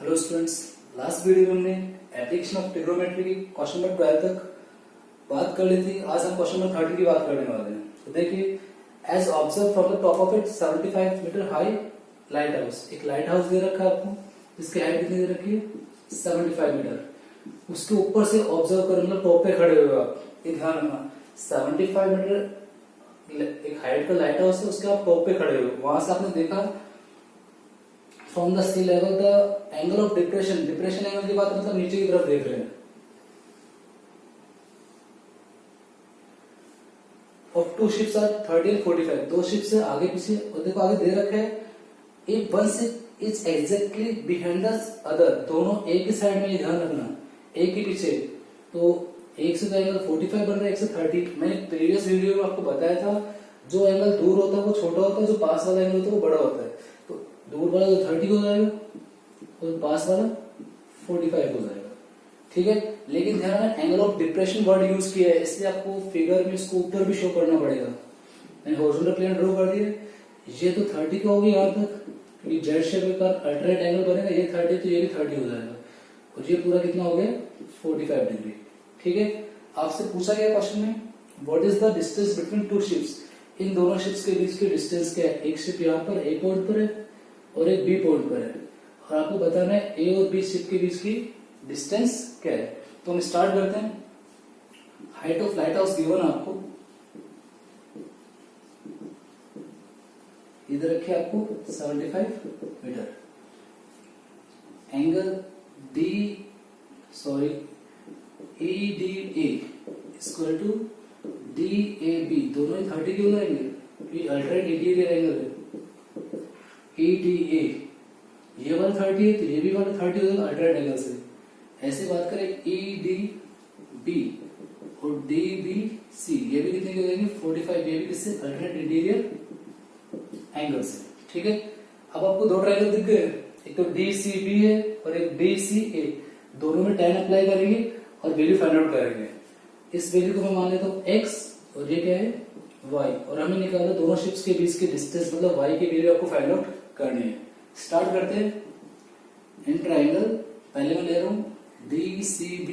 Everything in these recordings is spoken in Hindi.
हेलो स्टूडेंट्स, लास्ट वीडियो में हमने एप्लीकेशन ऑफ ट्रिग्नोमेट्री की क्वेश्चन नंबर 12 तक बात कर ली थी। आज हम क्वेश्चन नंबर 13 की बात करने वाले हैं। तो देखिए, as observe from the top of it 75 metre high lighthouse. एक लाइट हाउस दे रखा है आपको, जिसकी हाइट कितनी दे रखी है 75 मीटर। उसके ऊपर से ऑब्जर्व करें, मतलब टॉप पे खड़े हुए आप। ये ध्यान रखना, 75 मीटर एक हाइट का लाइट हाउस है, उसके आप टॉप पे खड़े हुए। वहां से आपने देखा from the sea level the angle of depression. Depression angle की बात मतलब नीचे की तरफ देख रहे हैं। Of two ships are 30 and 45। दो शिप्स से आगे पीछे, और देखो आगे दे रखा है if one ship is exactly behind the other. दोनों एक ही साइड में, ये ध्यान रखना, एक ही पीछे। तो एक से तो एंगल 45 बन रहा है, एक से 30। मैंने प्रीवियस वीडियो में आपको बताया था, जो एंगल दूर होता है वो छोटा होता है, जो पास वाला एंगल होता है वो बड़ा होता है। तो दूर वाला तो 30 हो जाएगा और पास वाला 45 हो जाएगा, ठीक है। लेकिन ध्यान रखना, angle of depression word use किया है, इसलिए आपको फिगर में इसको ऊपर भी शो करना पड़ेगा। मैंने हॉरिजॉन्टल प्लेन ड्रॉ कर दिया, ये तो 30 का हो गया यहाँ तक, क्योंकि जेड शेप का अल्टरनेट एंगल बनेगा। ये 30 तो ये भी 30 हो जाएगा, और ये पूरा कितना हो गया 45 डिग्री, ठीक है। आपसे पूछा गया क्वेश्चन में, what is the distance between two ships. इन दोनों शिप्स के बीच की डिस्टेंस क्या है। एक शिप यहाँ पर ए पॉइंट पर है और एक बी पॉइंट पर है, और आपको बताना है ए और बी शिप के बीच की डिस्टेंस क्या है। तो हम स्टार्ट करते हैं। Height of lighthouse given आपको, इधर रखिए आपको 75 metre. Angle EDA equal to DAB, दोनों ही 30 क्यों लाएंगे, अल्टरनेट इंटीरियर एंगल है। EDA ये वाला 30 है, तो ये भी वाला 30 हो जाएगा अल्टरनेट एंगल से। ऐसे बात करें EDB और DBC, ये भी कितने के देंगे 45, ये भी किससे अल्टरनेट इंटीरियर एंगल से, ठीक है। अब आपको दो ट्रायंगल दिख गए, एक तो DCB है और एक DCA। दोनों में tan अप्लाई करेंगे और वैल्यू फाइंड आउट करेंगे। इस वैल्यू को मैं मान लेता हूँ x, और ये क्या है y, और हमें निकालना दोनों शिप्स के बीच की डिस्टेंस, मतलब y की वैल्यू आपको फाइंड आउट करनी है। स्टार्ट करते हैं। इन ट्राइंगल पहले मैं ले रहा हूँ DCB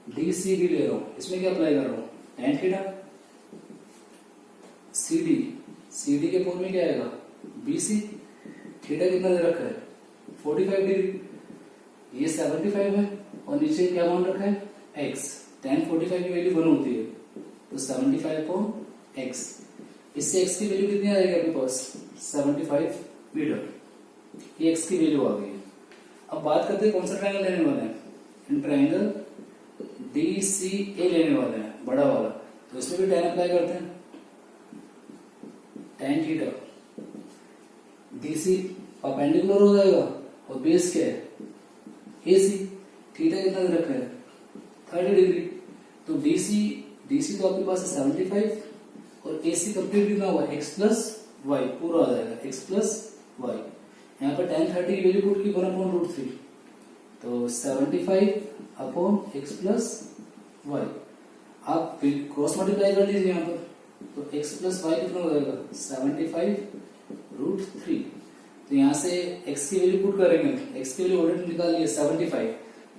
ले रहा हूँ। इसमें क्या अप्लाई कर रहा हूँ, tan थीटा। CD के पूर्व में क्या आएगा BC। थीटा कितना दे रखा है 45 डिग्री, ये 75 है, और नीचे क्या मान रखा है x। tan 45 की वैल्यू 1 होती है, तो 75/x। इससे x की वैल्यू कितनी आ जाएगी आपके पास 75 मीटर। ये x की वैल्यू आ गई है। अब बात करते हैं कौन सा ट्रायंगल लेने वाले हैं। इन ट्रायंगल DCA लेने वाले हैं, बड़ा वाला। तो इसमें भी tan अप्लाई करते हैं। tan थीटा, DC परपेंडिकुलर हो जाएगा, और बेस क्या है AC। थीटा कितना दे रखा है 30 डिग्री। तो DC तो आपके पास है 75, और AC कंप्लीट कितना हुआ x प्लस वाई, पूरा आ जाएगा x प्लस वाई। यहाँ पर tan 30 की वैल्यू पुट की 1/√3, तो 75/x प्लस वाई। आप क्रॉस मल्टीप्लाई कर लीजिए यहाँ पर, तो x प्लस वाई कितना हो जाएगा 75√3। तो यहाँ से x की वैल्यू पुट करेंगे, x की वैल्यू ऑलरेडी निकाल ली है 75,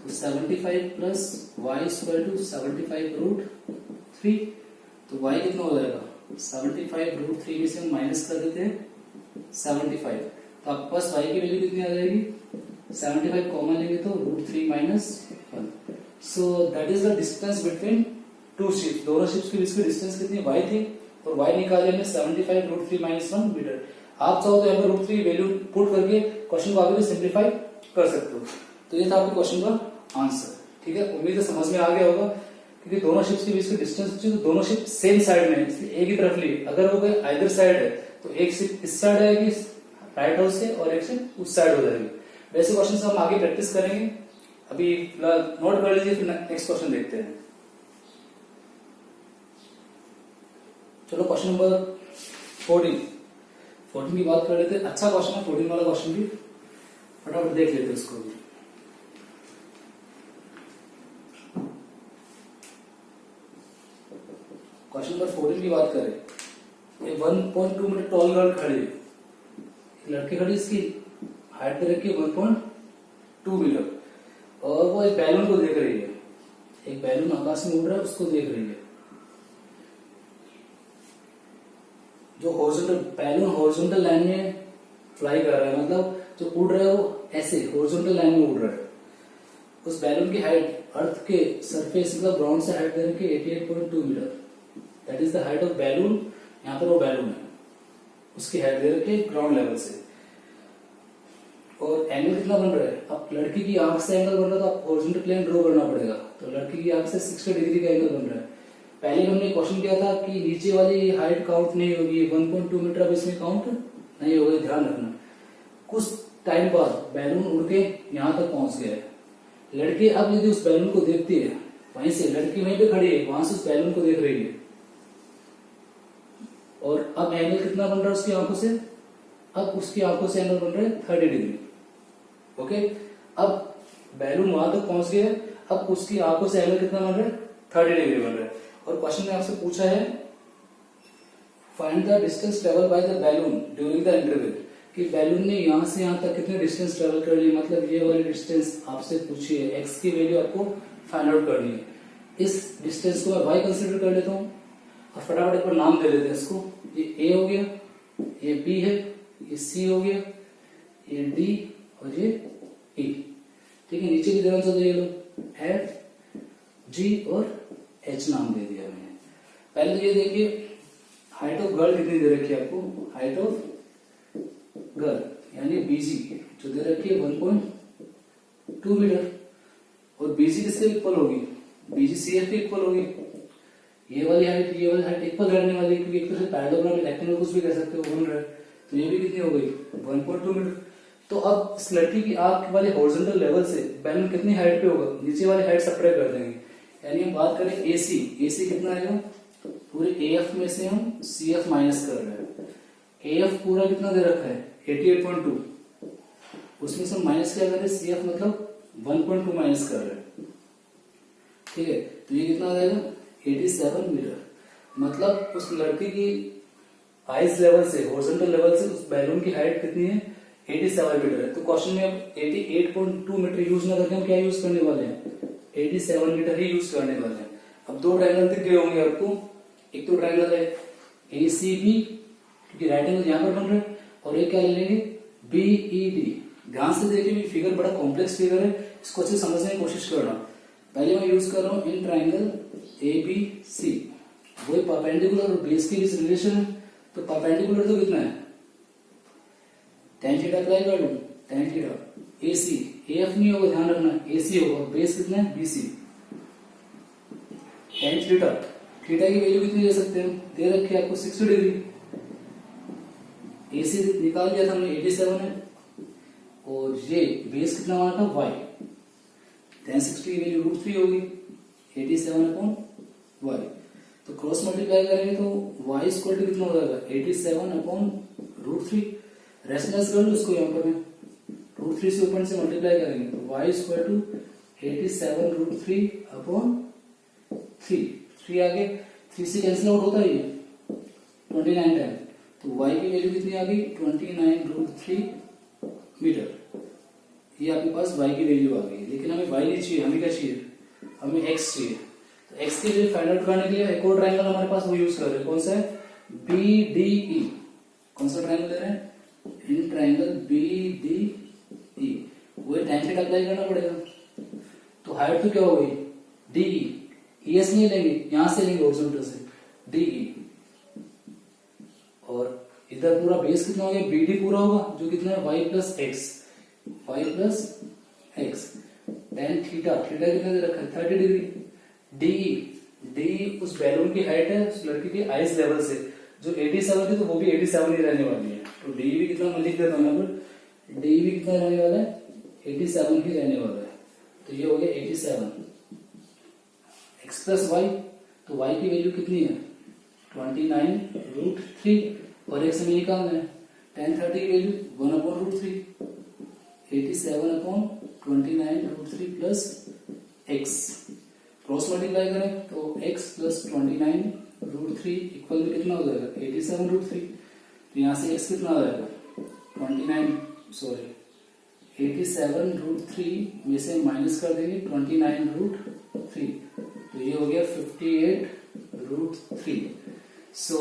तो 75 प्लस वाई इक्वल टू 75√3। तो y कितना हो जाएगा 75√3 में से हम माइनस कर देते हैं 75, तो आपके पास y की वैल्यू कितनी आ जाएगी 75 कॉमन लेंगे तो √3 minus 1। So that is the distance between two ships. दोनों शिप्स के बीच की डिस्टेंस कितनी y थी, और y निकाले हमने 75√3 माइनस 1 मीटर। आप चाहो तो यहाँ पर √3 वैल्यू पुट करके क्वेश्चन को आगे भी सिंप्लीफाई कर सकते हो। तो ये था आपके क्वेश्चन का आंसर, ठीक है। उम्मीद है समझ में आ गया होगा, क्योंकि दोनों शिप्स के बीच की डिस्टेंस तो दोनों शिप सेम साइड में है, इसलिए एक ही तरफ लिए। अगर वो कोई आइदर साइड है, तो एक शिप इस साइड आएगी राइट हाउस से, और एक शिप उस साइड हो जाएगी। वैसे क्वेश्चन हम आगे प्रैक्टिस करेंगे। अभी फिलहाल नोट कर लीजिए, फिर नेक्स्ट क्वेश्चन देखते हैं। चलो क्वेश्चन नंबर 14 की बात कर लेते हैं। अच्छा क्वेश्चन है 14 वाला क्वेश्चन भी, फटाफट देख लेते हैं इसको भी। क्वेश्चन नंबर 14 की बात करें, 1.2 मीटर टॉल गर्ल खड़ी है, लड़की खड़ी, इसकी हाइट दे रखी है 1.2 2 मीटर, और वो एक बैलून को देख रही है, एक बैलून आकाश में उड़ रहा है उसको देख रही है। जो हॉरिजॉन्टल बैलून हॉरिजॉन्टल लाइन में फ्लाई कर रहा है, मतलब जो उड़ रहा है वो ऐसे हॉरिजॉन्टल लाइन में उड़ रहा है। उस बैलून की हाइट अर्थ के सरफेस मतलब ग्राउंड से हाइट दे रखी 88.2 metre, that is the height of balloon. यहाँ पर वो बैलून है, उसकी हाइट दे रखी है ग्राउंड लेवल से। और एंगल कितना बन रहा है, अब लड़की की आंख से एंगल बन रहा है तो आप हॉरिजॉन्टल प्लेन ड्रॉ करना पड़ेगा। तो लड़की की आंख से 60 डिग्री का एंगल बन रहा है। पहले हमने क्वेश्चन किया था कि नीचे वाली हाइट काउंट नहीं होगी, 1.2 मीटर अब इसमें काउंट नहीं होगा, ध्यान रखना। कुछ टाइम बाद बैलून उड़ के यहाँ तक पहुंच गया है। लड़की अब यदि उस बैलून को देखती है, वहीं से लड़की वहीं पे खड़ी है, वहां से उस बैलून को देख रही है, और अब एंगल कितना बन रहा है उसकी आंखों से, अब उसकी आंखों से एंगल बन रहा है 30 डिग्री। ओके, अब बैलून वहां तक पहुंच गया, अब उसकी आंखों से एंगल कितना बन रहा है, 30 डिग्री बन रहा है। और क्वेश्चन में आपसे पूछा है find the distance travel by the balloon during the interval, कि बैलून ने यहां से यहां तक कितने डिस्टेंस ट्रेवल कर ली, मतलब ये वाली डिस्टेंस आपसे पूछी है, एक्स की वैल्यू आपको फाइंड आउट करनी है। इस डिस्टेंस को मैं वाई कंसिडर कर लेता हूँ, और फटाफट एक बार नाम दे लेते हैं इसको। ये ए हो गया, ये बी है, ये सी हो गया, ये डी और ये ई। ठीक है, नीचे की ध्यान से ये लोग एफ जी और एच नाम दे दिया मैंने। पहले तो ये देखिए हाइट ऑफ गर्ल कितनी दे रखी है आपको, हाइट ऑफ गर्ल यानी बीजी जो दे रखी है 1.2 मीटर, और बीजी किसके इक्वल होगी, बीजी सी एफ के इक्वल होगी। ये वाली हाइट इक्वल रहने वाली, क्योंकि एक तरह से पैरेललोग्राम रेक्टेंगल कुछ भी कह सकते हो, बन रहा है। तो ये भी कितनी हो गई 1.2 मीटर। तो अब इस लड़की की आंख वाले हॉरिजॉन्टल लेवल से बैलून कितनी हाइट पे होगा, नीचे वाली हाइट सब्ट्रैक्ट कर देंगे। यानी हम बात करें एसी, एसी कितना आएगा, पूरे एएफ में से हम सीएफ माइनस कर रहे हैं। एएफ पूरा कितना दे रखा है 88.2, उसमें से हम माइनस क्या कर रहे हैं, सीएफ मतलब 1.2 माइनस कर रहे हैं। ठीक है, तो ये कितना आ जाएगा 87 मीटर। मतलब उस लड़की की आइज लेवल से हॉरिजॉन्टल लेवल से उस बैलून की हाइट कितनी है 87 मीटर है। तो क्वेश्चन में अब 88.2 मीटर यूज ना करके हम क्या यूज करने वाले हैं, 87 मीटर ही यूज करने वाले हैं। अब दो ट्रायंगल दिख गए होंगे आपको, एक तो ट्रायंगल है ACB क्योंकि राइट एंगल यहां पर बन रहा है, और एक क्या ले लेंगे BED। ध्यान से देखिए फिगर बड़ा कॉम्प्लेक्स फिगर है, इसको अच्छे समझने की कोशिश करना। पहले मैं यूज कर रहा हूं इन ट्रायंगल ABC, वही परपेंडिकुलर और बेस के बीच रिलेशन है। तो परपेंडिकुलर तो कितना है tan थीटा अप्लाई कर लूं, tan थीटा AC, AF नहीं होगा ध्यान रखना, AC होगा, और बेस कितना है BC। tan थीटा, थीटा की वैल्यू कितनी दे सकते हैं, दे रखी है आपको 60 डिग्री। AC निकाल लिया था हमने 87 है, और ये बेस कितना माना था y, tan 60 की वैल्यू √3 होगी 87/y। तो क्रॉस मल्टीप्लाई करेंगे तो y इक्वल टू कितना हो जाएगा 87/√3। रेफरेंस कर लो इसको यहाँ पर मैं √3 से ऊपर से मल्टीप्लाई करेंगे तो y इक्वल टू 87√3/3। 3 आगे 3 से कैंसिल आउट होता है ये 29 टाइम, तो y की वैल्यू कितनी आ गई 29√3 मीटर। ये आपके पास y की वैल्यू आ गई, लेकिन हमें y नहीं चाहिए, हमें क्या चाहिए, हमें x चाहिए। तो x की वैल्यू फाइंड आउट करने के लिए एक और ट्रायंगल हमारे पास वो यूज कर रहे हैं, कौन सा है BDE। कौन सा ट्रायंगल ले रहे हैं, इन ट्रायंगल BDE, वही tan थीटा अप्लाई करना पड़ेगा। तो हाइट तो क्या हो गई DE, ES नहीं लेंगे, यहां से लेंगे हॉरिजॉन्टल से DE, और इधर पूरा बेस कितना हो गया BD पूरा होगा जो कितना है y plus x। tan theta, theta कितना दे रखा है 30 डिग्री। DE उस बैलून की हाइट है उस लड़की की आइज लेवल से, जो 87 थी तो वो भी 87 ही रहने वाली है। तो DE भी कितना मैं लिख देता हूं यहाँ पर, DE भी कितना रहने वाला है 87 ही रहने वाला है। तो ये हो गया 87 x प्लस y, तो y की वैल्यू कितनी है 29√3, और x हमें निकालना है tan 30 की value 1/√3, 87/29√3 plus x। Cross multiply करें तो x प्लस 29√3 इक्वल में कितना हो जाएगा 87√3। तो यहां से x कितना आ जाएगा 87√3 में से माइनस कर देंगे 29√3, तो ये हो गया 58√3। So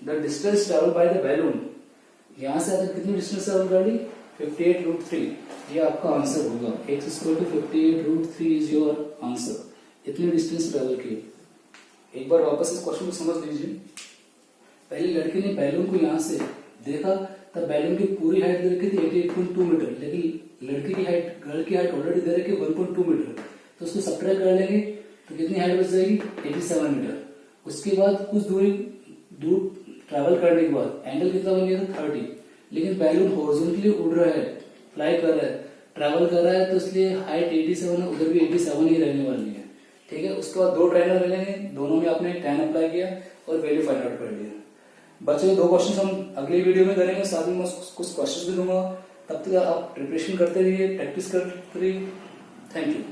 the distance travel by the balloon, यहां से अगर कितनी डिस्टेंस ट्रेवल कर ली 58√3, ये आपका आंसर होगा। x² 58√3 is your answer. इतनी डिस्टेंस ट्रेवल की। एक बार वापस इस क्वेश्चन को समझ लीजिए। पहले लड़के ने बैलून को यहां से देखा, तब बैलून की पूरी हाइट दे रखी थी 88.2 मीटर, लेकिन लड़की की हाइट, गर्ल की हाइट ऑलरेडी दे रखी 1.2 मीटर, तो उसको सब्ट्रैक्ट कर लेंगे तो कितनी हाइट बच जाएगी 87 मीटर। उसके बाद कुछ दूर ट्रैवल करने के बाद एंगल कितना बन गया था 30, लेकिन बैलून हॉरिजॉन्टली उड़ रहा है, फ्लाई कर रहा है, ट्रैवल कर रहा है, तो इसलिए हाइट 87 है, उधर भी 87 ही रहने वाली है। ठीक है, उसके बाद दो ट्रायंगल मिलेंगे, दोनों में आपने tan अप्लाई किया और वैल्यू फाइंड आउट कर लिया। बच्चों दो क्वेश्चन हम अगली वीडियो में करेंगे, साथ में मैं कुछ क्वेश्चन भी दूंगा। तब तक आप प्रिपरेशन करते रहिए, प्रैक्टिस करते रहिए। Thank you.